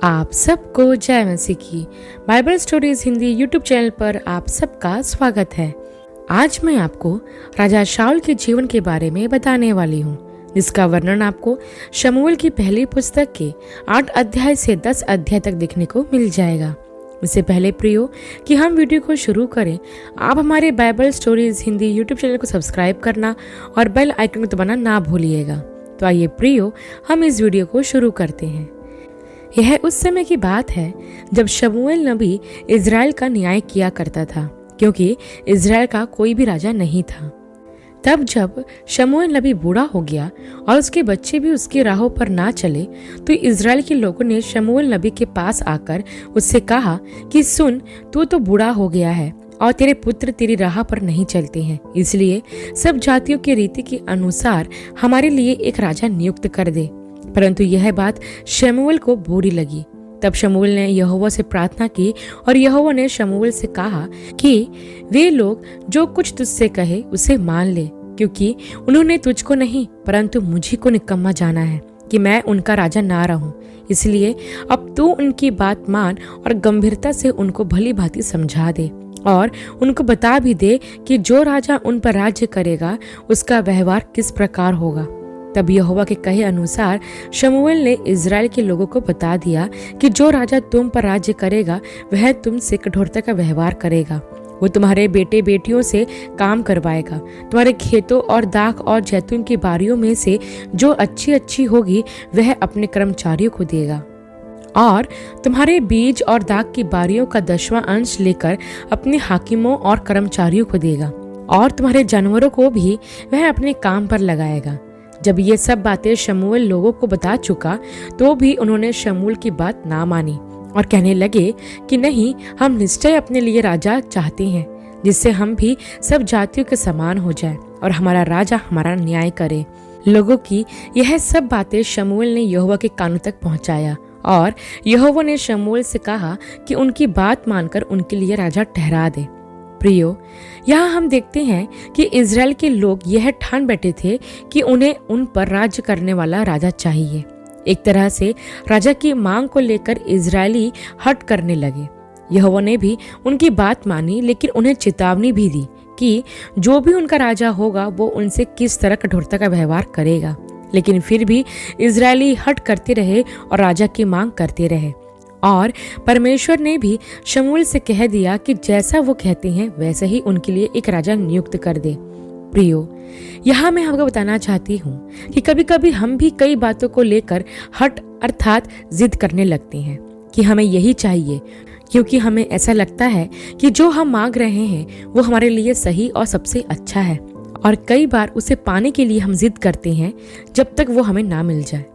आप सबको जय मसीह की Bible stories Hindi YouTube channel पर आप सबका स्वागत है। आज मैं आपको राजा शाऊल के जीवन के बारे में बताने वाली हूँ, जिसका वर्णन आपको शमूएल की पहली पुस्तक के 8 अध्याय से 10 अध्याय तक देखने को मिल जाएगा। इससे पहले प्रियो कि हम वीडियो को शुरू करें, आप हमारे Bible stories Hindi YouTube channel को सब्सक्राइब करना और बेल आइकन को दबाना ना भूलिएगा। तो आइए प्रियो, हम इस वीडियो को शुरू करते हैं। यह उस समय की बात है जब शमूएल नबी इज़राइल का न्याय किया करता था, क्योंकि इज़राइल का कोई भी राजा नहीं था। तब जब शमूएल नबी बूढ़ा हो गया और उसके बच्चे भी उसकी राहों पर ना चले, तो इज़राइल के लोगों ने शमूएल नबी के पास आकर उससे कहा कि सुन, तू तो बूढ़ा हो गया है और तेरे पुत्र तेरी राह पर नहीं चलते हैं, इसलिए सब जातियों की रीति के अनुसार हमारे लिए एक राजा नियुक्त कर दे। परंतु यह बात शमूएल को बुरी लगी। तब शमूएल ने यहोवा से प्रार्थना की और यहोवा ने शमूएल से कहा कि वे लोग जो कुछ तुझसे कहे उसे मान ले, क्योंकि उन्होंने तुझको नहीं परंतु मुझी को निकम्मा जाना है कि मैं उनका राजा ना रहूं। इसलिए अब तू उनकी बात मान और गंभीरता से उनको भली भांति समझा दे और उनको बता भी दे कि जो राजा उन पर राज्य करेगा उसका व्यवहार किस प्रकार होगा। तब यहोवा के कहे अनुसार शमूएल ने इज़राइल के लोगों को बता दिया कि जो राजा तुम पर राज्य करेगा वह तुमसे कठोरता का व्यवहार करेगा। वो तुम्हारे बेटे बेटियों से काम करवाएगा, तुम्हारे खेतों और दाख और जैतून की बारियों में से जो अच्छी होगी वह अपने कर्मचारियों को देगा, और तुम्हारे बीज और दाख की बारियों का 10वां अंश लेकर अपने हाकिमों और कर्मचारियों को देगा, और तुम्हारे जानवरों को भी वह अपने काम पर लगाएगा। जब ये सब बातें शमूएल लोगों को बता चुका, तो भी उन्होंने शमूएल की बात ना मानी और कहने लगे कि नहीं, हम निश्चय अपने लिए राजा चाहते हैं, जिससे हम भी सब जातियों के समान हो जाए और हमारा राजा हमारा न्याय करे। लोगों की यह सब बातें शमूएल ने यहोवा के कानों तक पहुंचाया, और यहोवा ने शमूएल से कहा कि उनकी बात मानकर उनके लिए राजा ठहरा दे। प्रियो, यहाँ हम देखते हैं कि इज़राइल के लोग यह ठान बैठे थे कि उन्हें उन पर राज्य करने वाला राजा चाहिए। एक तरह से राजा की मांग को लेकर इज़राइली हट करने लगे। यहोवा ने भी उनकी बात मानी, लेकिन उन्हें चेतावनी भी दी कि जो भी उनका राजा होगा वो उनसे किस तरह कठोरता का व्यवहार करेगा। लेकिन फिर भी इज़राइली हट करते रहे और राजा की मांग करते रहे, और परमेश्वर ने भी शमूएल से कह दिया कि जैसा वो कहते हैं वैसे ही उनके लिए एक राजा नियुक्त कर दे। प्रियो, यहाँ मैं आपको बताना चाहती हूँ कि कभी कभी हम भी कई बातों को लेकर हट अर्थात जिद करने लगते हैं कि हमें यही चाहिए, क्योंकि हमें ऐसा लगता है कि जो हम मांग रहे हैं वो हमारे लिए सही और सबसे अच्छा है, और कई बार उसे पाने के लिए हम जिद करते हैं जब तक वो हमें ना मिल जाए।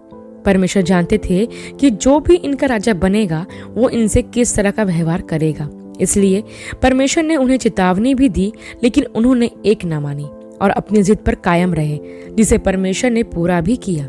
परमेश्वर जानते थे कि जो भी इनका राजा बनेगा वो इनसे किस तरह का व्यवहार करेगा, इसलिए परमेश्वर ने उन्हें चेतावनी भी दी, लेकिन उन्होंने एक ना मानी और अपनी जिद पर कायम रहे, जिसे परमेश्वर ने पूरा भी किया।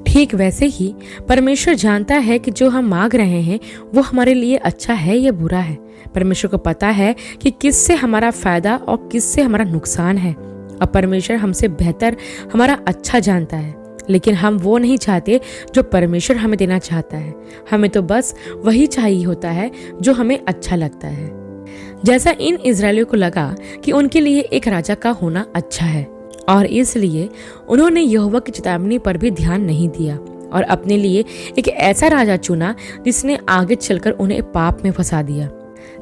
ठीक वैसे ही परमेश्वर जानता है कि जो हम मांग रहे हैं वो हमारे लिए अच्छा है या बुरा है। परमेश्वर को पता है कि किससे हमारा फायदा और किससे हमारा नुकसान है, और परमेश्वर हमसे बेहतर हमारा अच्छा जानता है। लेकिन हम वो नहीं चाहते जो परमेश्वर हमें देना चाहता है। हमें तो बस वही चाहिए होता है जो हमें अच्छा लगता है। जैसा इन इज़राइलियों को लगा कि उनके लिए एक राजा का होना अच्छा है, और इसलिए उन्होंने यहोवा की चेतावनी पर भी ध्यान नहीं दिया और अपने लिए एक ऐसा राजा चुना जिसने आगे चलकर उन्हें पाप में फंसा दिया।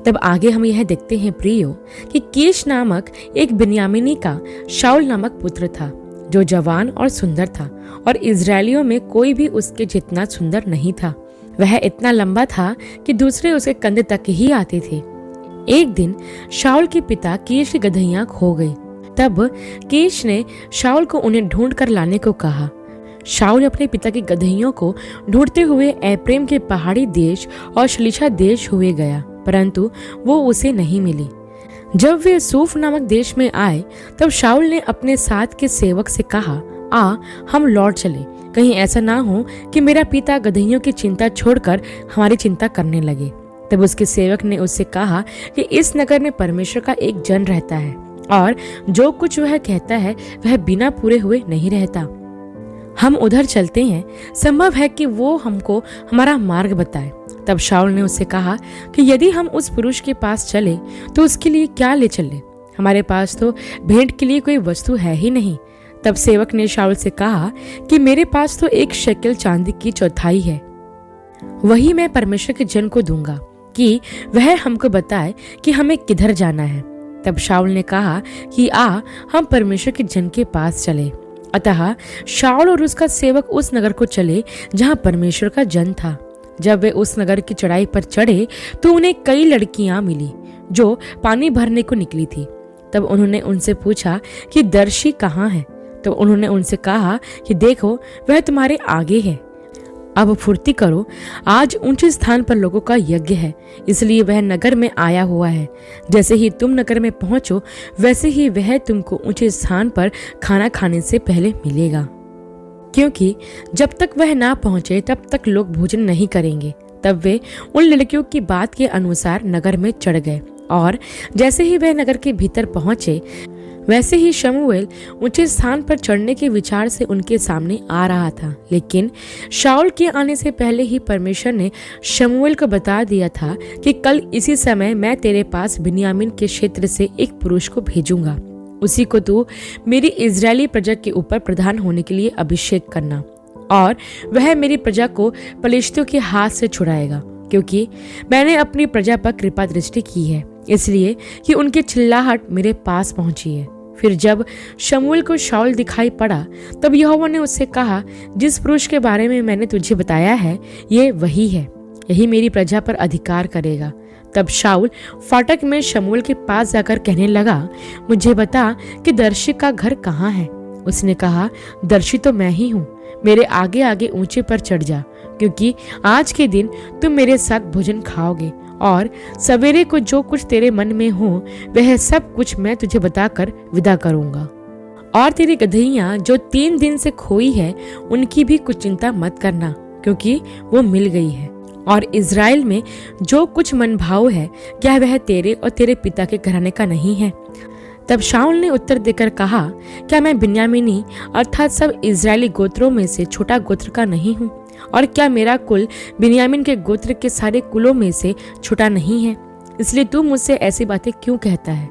तब आगे हम यह देखते हैं प्रियो कि कीश नामक एक बिन्यामीनी का शाऊल नामक पुत्र था, जो जवान और सुंदर था, और इज़राइलियों में कोई भी उसके जितना सुंदर नहीं था। वह इतना लंबा था कि दूसरे उसके कंधे तक ही आते थे। एक दिन शाऊल के पिता कीश की गदहियां खो गई। तब कीश ने शाऊल को उन्हें ढूंढ कर लाने को कहा। शाऊल अपने पिता की गदहियों को ढूंढते हुए एप्रेम के पहाड़ी देश और शलीशा देश हुए गया, परंतु वो उसे नहीं मिली। जब वे सूफ नामक देश में आए, तब शाऊल ने अपने साथ के सेवक से कहा, आ हम लौट चले, कहीं ऐसा ना हो कि मेरा पिता गदहियों की चिंता छोड़कर हमारी चिंता करने लगे। तब उसके सेवक ने उससे कहा कि इस नगर में परमेश्वर का एक जन रहता है, और जो कुछ वह कहता है वह बिना पूरे हुए नहीं रहता। हम उधर चलते हैं, संभव है कि वो हमको हमारा मार्ग बताए। तब शाऊल ने उससे कहा कि यदि हम उस पुरुष के पास चले तो उसके लिए क्या ले चले? हमारे पास तो भेंट के लिए कोई वस्तु है ही नहीं। तब सेवक ने शाऊल से कहा कि मेरे पास तो 1 शेकेल चांदी की चौथाई है, वही मैं परमेश्वर के जन को दूंगा कि वह हमको बताए कि हमें किधर जाना है। तब शाऊल ने कहा कि आ, हम परमेश्वर के जन के पास चले। अतः शाऊल और उसका सेवक उस नगर को चले जहां परमेश्वर का जन था। जब वे उस नगर की चढ़ाई पर चढ़े तो उन्हें कई लड़कियां मिली जो पानी भरने को निकली थी। तब उन्होंने उनसे पूछा कि दर्शी कहाँ है? तो उन्होंने उनसे कहा कि देखो, वह तुम्हारे आगे है। अब फुर्ती करो, आज ऊंचे स्थान पर लोगों का यज्ञ है, इसलिए वह नगर में आया हुआ है। जैसे ही तुम नगर में पहुंचो वैसे ही वह तुमको ऊंचे स्थान पर खाना खाने से पहले मिलेगा, क्योंकि जब तक वह ना पहुंचे तब तक लोग भोजन नहीं करेंगे। तब वे उन लड़कियों की बात के अनुसार नगर में चढ़ गए, और जैसे ही वह नगर के भीतर पहुंचे वैसे ही शमूएल ऊंचे स्थान पर चढ़ने के विचार से उनके सामने आ रहा था। लेकिन शाऊल के आने से पहले ही परमेश्वर ने शमूएल को बता दिया था कि कल इसी समय मैं तेरे पास बिन्यामीन के क्षेत्र से एक पुरुष को भेजूंगा। उसी को तू मेरी इजरायली प्रजा के ऊपर प्रधान होने के लिए अभिषेक करना, और वह मेरी प्रजा को पलिश्तियों के हाथ से छुड़ाएगा, क्योंकि मैंने अपनी प्रजा पर कृपा दृष्टि की है, इसलिए कि उनकी चिल्लाहट मेरे पास पहुंची है। फिर जब शमूएल को शाऊल दिखाई पड़ा तब यहोवा ने उससे कहा, जिस पुरुष के बारे में मैंने तुझे बताया है ये वही है, यही मेरी प्रजा पर अधिकार करेगा। तब शाऊल फाटक में शमूएल के पास जाकर कहने लगा, मुझे बता कि दर्शी का घर कहाँ है? उसने कहा, दर्शी तो मैं ही हूँ, मेरे आगे आगे ऊंचे पर चढ़ जा, क्योंकि आज के दिन तुम मेरे साथ भोजन खाओगे, और सवेरे को जो कुछ तेरे मन में हो वह सब कुछ मैं तुझे बताकर विदा करूंगा। और तेरी गदहियां जो 3 दिन से खोई है उनकी भी कुछ चिंता मत करना, क्योंकि वो मिल गई है। और इज़राइल में जो कुछ मनभाव है क्या वह तेरे और तेरे पिता के घराने का नहीं है? तब शाऊल ने उत्तर देकर कहा, क्या मैं बिन्यामीनी अर्थात सब इज़राइली गोत्रों में से छोटा गोत्र का नहीं हूँ? और क्या मेरा कुल बिन्यामीन के गोत्र के सारे कुलों में से छोटा नहीं है? इसलिए तू मुझसे ऐसी बातें क्यों कहता है?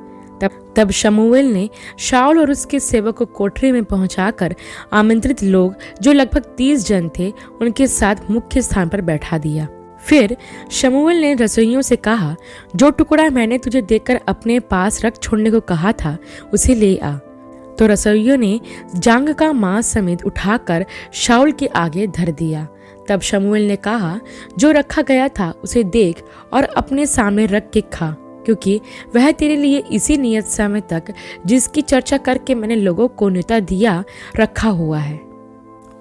तब शमूएल ने शाऊल और उसके सेवक को कोठरी में पहुंचाकर आमंत्रित लोग जो लगभग 30 जन थे उनके साथ मुख्य स्थान पर बैठा दिया। फिर शमूएल ने रसोइयों से कहा, जो टुकड़ा मैंने तुझे देकर अपने पास रख छोड़ने को कहा था उसे ले आ। तो रसोइयों ने जांग का मांस समेत उठाकर शाऊल के आगे धर दिया। तब शमूएल ने कहा, जो रखा गया था उसे देख और अपने सामने रख के खा, क्योंकि वह तेरे लिए इसी नियत समय तक जिसकी चर्चा करके मैंने लोगों को न्योता दिया रखा हुआ है।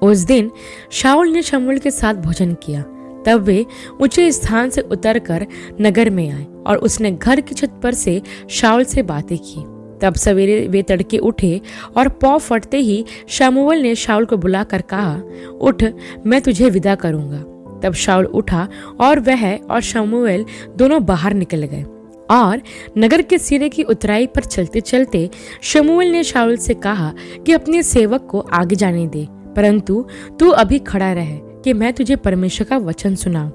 उस दिन शाऊल ने शमूएल के साथ भोजन किया। तब वे ऊंचे स्थान से उतरकर नगर में आए और उसने घर की छत पर से शाऊल से बातें की। तब सवेरे वे तड़के उठे और पौ फटते ही शमूएल ने शाऊल को बुलाकर कहा, उठ, मैं तुझे विदा करूंगा। तब शाऊल उठा और वह और शमूएल दोनों बाहर निकल गए। और नगर के सिरे की उतराई पर चलते चलते शमूएल ने शाऊल से कहा कि अपने सेवक को आगे जाने दे, परंतु तू अभी खड़ा रह कि मैं तुझे परमेश्वर का वचन सुनाऊं।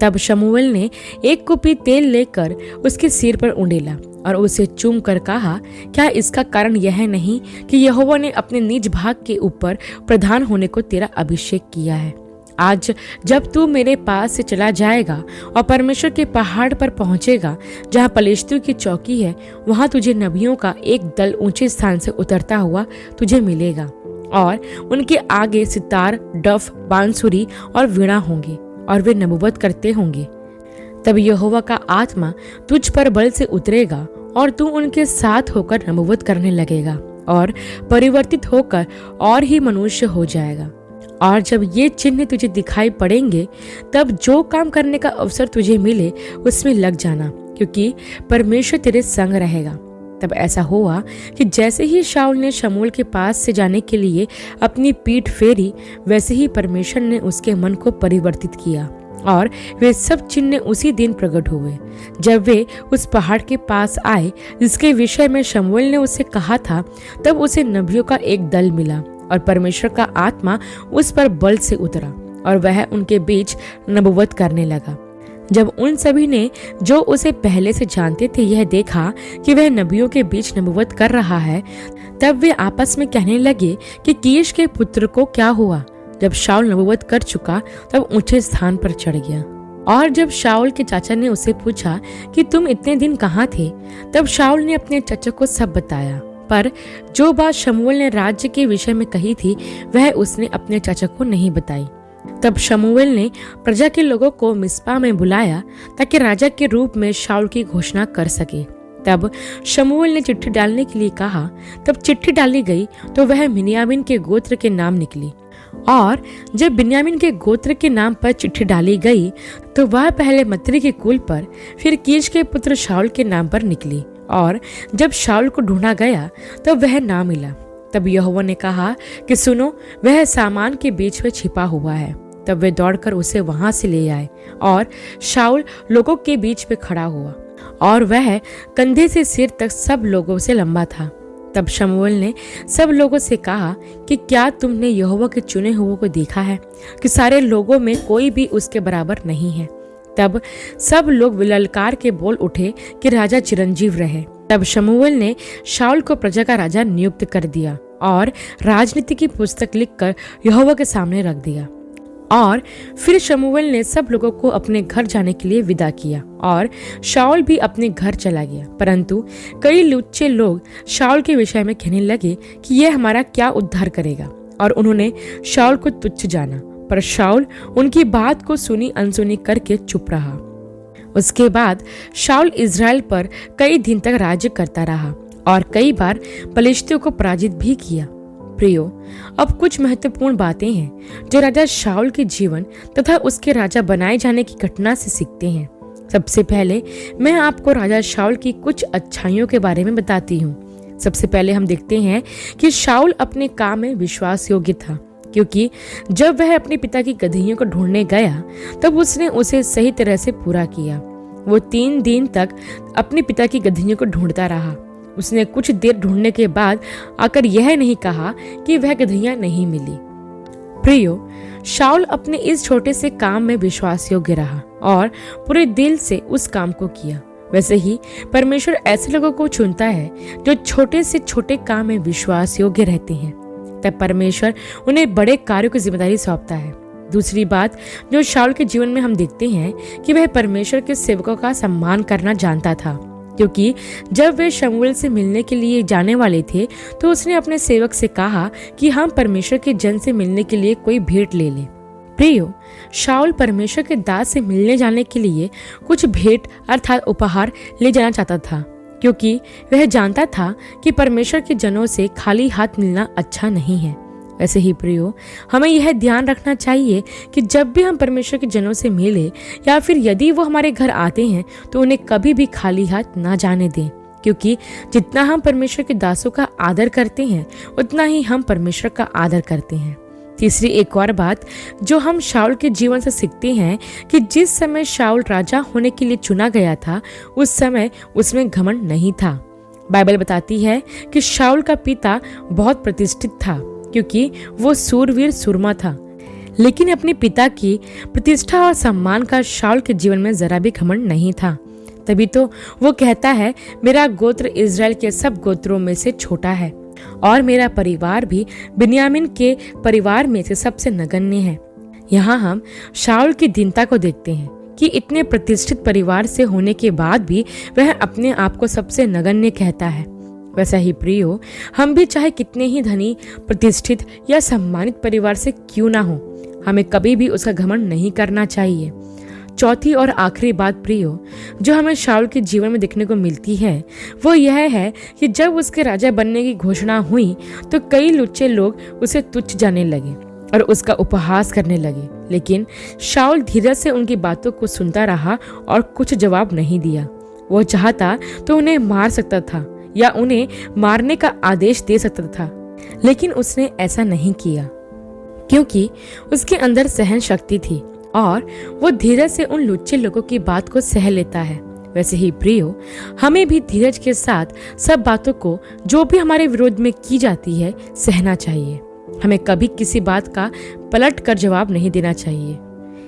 तब शमूएल ने एक कुपी तेल लेकर उसके सिर पर उंडेला और उसे चूम कर कहा, क्या इसका कारण यह नहीं कि यहोवा ने अपने निज भाग के ऊपर प्रधान होने को तेरा अभिषेक किया है? आज जब तू मेरे पास से चला जाएगा और परमेश्वर के पहाड़ पर पहुंचेगा जहां पलिश्तियों की चौकी है, वहां तुझे नबियों का एक दल ऊंचे स्थान से उतरता हुआ तुझे मिलेगा, और उनके आगे सितार, डफ, बांसुरी और वीणा होंगे, और वे नबूवत करते होंगे। तब यहोवा का आत्मा तुझ पर बल से उतरेगा और तू उनके साथ होकर नबूवत करने लगेगा और परिवर्तित होकर और ही मनुष्य हो जाएगा। और जब ये चिन्ह तुझे दिखाई पड़ेंगे तब जो काम करने का अवसर तुझे मिले उसमें लग जाना, क्योंकि परमेश्वर तेरे संग रहेगा। तब ऐसा हुआ कि जैसे ही शाऊल ने शमूएल के पास से जाने के लिए अपनी पीठ फेरी, वैसे ही परमेश्वर ने उसके मन को परिवर्तित किया और वे सब चिन्ह उसी दिन प्रकट हुए जब वे उस पहाड़ के पास आए जिसके विषय में शमूएल ने उससे कहा था। तब उसे नबियों का एक दल मिला और परमेश्वर का आत्मा उस पर बल से उतरा और वह उनके बीच नबूवत करने लगा। जब उन सभी ने जो उसे पहले से जानते थे यह देखा कि वह नबियों के बीच नबूवत कर रहा है, तब वे आपस में कहने लगे कि कीश के पुत्र को क्या हुआ। जब शाऊल नबूवत कर चुका तब ऊंचे स्थान पर चढ़ गया। और जब शाऊल के चाचा ने उसे पूछा कि तुम इतने दिन कहाँ थे, तब शाऊल ने अपने चाचा को सब बताया। पर जो बात शमूएल ने राज्य के विषय में कही थी वह उसने अपने चाचा को नहीं बताई। तब शमूएल ने प्रजा के लोगों को मिस्पा में बुलाया ताकि राजा के रूप में शाऊल की घोषणा कर सके। तब शमूएल ने चिट्ठी डालने के लिए कहा। तब चिट्ठी डाली गई तो वह बिन्यामीन के गोत्र के नाम निकली। और जब बिन्यामीन के गोत्र के नाम पर चिट्ठी डाली गई तो वह पहले मत्री के कुल पर, फिर कीश के पुत्र शाऊल के नाम पर निकली। और जब शाऊल को ढूंढा गया तब वह ना मिला। तब यहोवा ने कहा कि सुनो, वह सामान के बीच में छिपा हुआ है। तब वे दौड़कर उसे वहां से ले आए और शाऊल लोगों के बीच में खड़ा हुआ और वह कंधे से सिर तक सब लोगों से लंबा था। तब शमूएल ने सब लोगों से कहा कि क्या तुमने यहोवा के चुने हुओं को देखा है कि सारे लोगों में कोई भी उसके बराबर नहीं है। तब सब लोग ललकार के बोल उठे कि राजा चिरंजीव रहे। तब शमूएल ने शाऊल को प्रजा का राजा नियुक्त कर दिया और राजनीति की पुस्तक लिखकर यहोवा के सामने रख दिया। और फिर शमूएल ने सब लोगों को अपने घर जाने के लिए विदा किया और शाऊल भी अपने घर चला गया। परंतु कई लुच्चे लोग शाऊल के विषय में कहने लगे कि यह हमारा क्या उद्धार करेगा, और उन्होंने शाऊल को तुच्छ जाना। पर शाऊल उनकी बात को सुनी अनसुनी करके चुप रहा। उसके बाद शाऊल इज़राइल पर कई दिन तक राज्य करता रहा और कई बार पलिश्तियों को पराजित भी किया। प्रियो, अब कुछ महत्वपूर्ण बातें हैं जो राजा शाऊल के जीवन तथा उसके राजा बनाए जाने की घटना से सीखते हैं। सबसे पहले मैं आपको राजा शाऊल की कुछ अच्छाइयों के बारे में बताती हूँ। सबसे पहले हम देखते हैं कि शाऊल अपने काम में विश्वास योग्य था, क्योंकि जब वह अपने पिता की गदहियों को ढूंढने गया तब उसने उसे सही तरह से पूरा किया। वो 3 दिन तक अपने पिता की गदहियों को ढूंढता रहा। उसने कुछ देर ढूंढने के बाद आकर यह नहीं कहा कि वह गदहियां नहीं मिली। प्रियो, शाऊल अपने इस छोटे से काम में विश्वास योग्य रहा और पूरे दिल से उस काम को किया। वैसे ही परमेश्वर ऐसे लोगों को चुनता है जो छोटे से छोटे काम में विश्वास योग्य रहते हैं। तब परमेश्वर उन्हें बड़े कार्यों की जिम्मेदारी सौंपता है। दूसरी बात जो शाऊल के जीवन में हम देखते हैं कि वह परमेश्वर के सेवकों का सम्मान करना जानता था, क्योंकि जब वे शमूएल से मिलने के लिए जाने वाले थे तो उसने अपने सेवक से कहा कि हम परमेश्वर के जन से मिलने के लिए कोई भेंट ले लें। प्रियो, शाऊल परमेश्वर के दास से मिलने जाने के लिए कुछ भेंट अर्थात उपहार ले जाना चाहता था, क्योंकि वह जानता था कि परमेश्वर के जनों से खाली हाथ मिलना अच्छा नहीं है। ऐसे ही प्रियो, हमें यह ध्यान रखना चाहिए कि जब भी हम परमेश्वर के जनों से मिले या फिर यदि वो हमारे घर आते हैं तो उन्हें कभी भी खाली हाथ ना जाने दें, क्योंकि जितना हम परमेश्वर के दासों का आदर करते हैं उतना ही हम परमेश्वर का आदर करते हैं। तीसरी एक और बात जो हम शाऊल के जीवन से सीखते हैं कि जिस समय शाऊल राजा होने के लिए चुना गया था उस समय उसमें घमंड नहीं था। बाइबल बताती है कि शाऊल का पिता बहुत प्रतिष्ठित था, क्योंकि वो सूरवीर सुरमा था, लेकिन अपने पिता की प्रतिष्ठा और सम्मान का शाऊल के जीवन में जरा भी घमंड नहीं था। तभी तो वो कहता है, मेरा गोत्र इज़राइल के सब गोत्रों में से छोटा है और मेरा परिवार भी बिन्यामीन के परिवार में से सबसे नगण्य है। यहाँ हम शाऊल की दीनता को देखते हैं कि इतने प्रतिष्ठित परिवार से होने के बाद भी वह अपने आप को सबसे नगण्य कहता है। वैसा ही प्रियो, हम भी चाहे कितने ही धनी, प्रतिष्ठित या सम्मानित परिवार से क्यों ना हो, हमें कभी भी उसका घमंड नहीं करना चाहिए। चौथी और आखिरी बात प्रियो जो हमें शाऊल के जीवन में देखने को मिलती है वो यह है कि जब उसके राजा बनने की घोषणा हुई तो कई लुच्चे लोग उसे तुच्छ जाने लगे और उसका उपहास करने लगे, लेकिन शाऊल धीरज से उनकी बातों को सुनता रहा और कुछ जवाब नहीं दिया। वो चाहता तो उन्हें मार सकता था या उन्हें मारने का आदेश दे सकता था, लेकिन उसने ऐसा नहीं किया क्योंकि उसके अंदर सहन शक्ति थी और वो धीरज से उन लुच्चे लोगों की बात को सह लेता है। वैसे ही प्रियो, हमें भी धीरज के साथ सब बातों को जो भी हमारे विरोध में की जाती है सहना चाहिए। हमें कभी किसी बात का पलट कर जवाब नहीं देना चाहिए।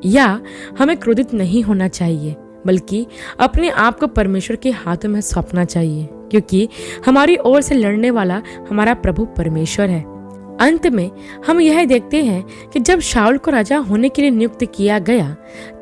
या हमें क्रोधित नहीं होना चाहिए, बल्कि अपने आप को परमेश्वर के हाथों में सौंपना चाहिए, क्योंकि हमारी ओर से लड़ने वाला हमारा प्रभु परमेश्वर है। अंत में हम यह देखते हैं कि जब शाऊल को राजा होने के लिए नियुक्त किया गया,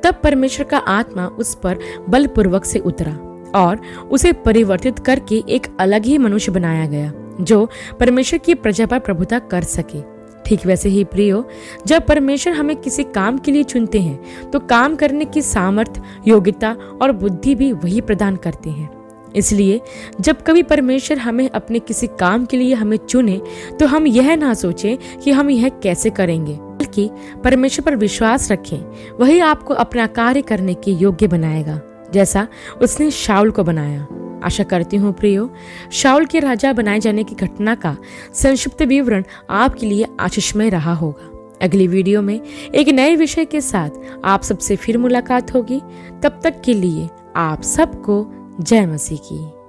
तब परमेश्वर का आत्मा उस पर बलपूर्वक से उतरा और उसे परिवर्तित करके एक अलग ही मनुष्य बनाया गया, जो परमेश्वर की प्रजा पर प्रभुता कर सके। ठीक वैसे ही प्रियो, जब परमेश्वर हमें किसी काम के लिए चुनते हैं, तो काम करने की सामर्थ्य, योग्यता और बुद्धि भी वही प्रदान करते हैं। इसलिए जब कभी परमेश्वर हमें अपने किसी काम के लिए हमें चुने, तो हम यह ना सोचें कि हम यह कैसे करेंगे, बल्कि परमेश्वर पर विश्वास रखें। वही आपको अपना कार्य करने के योग्य बनाएगा, जैसा उसने शाऊल को बनाया। आशा करती हूँ प्रियो, शाऊल के राजा बनाए जाने की घटना का संक्षिप्त विवरण आपके लिए आशीषमय रहा होगा। अगली वीडियो में एक नए विषय के साथ आप सबसे फिर मुलाकात होगी। तब तक के लिए आप सबको जय मसीह की।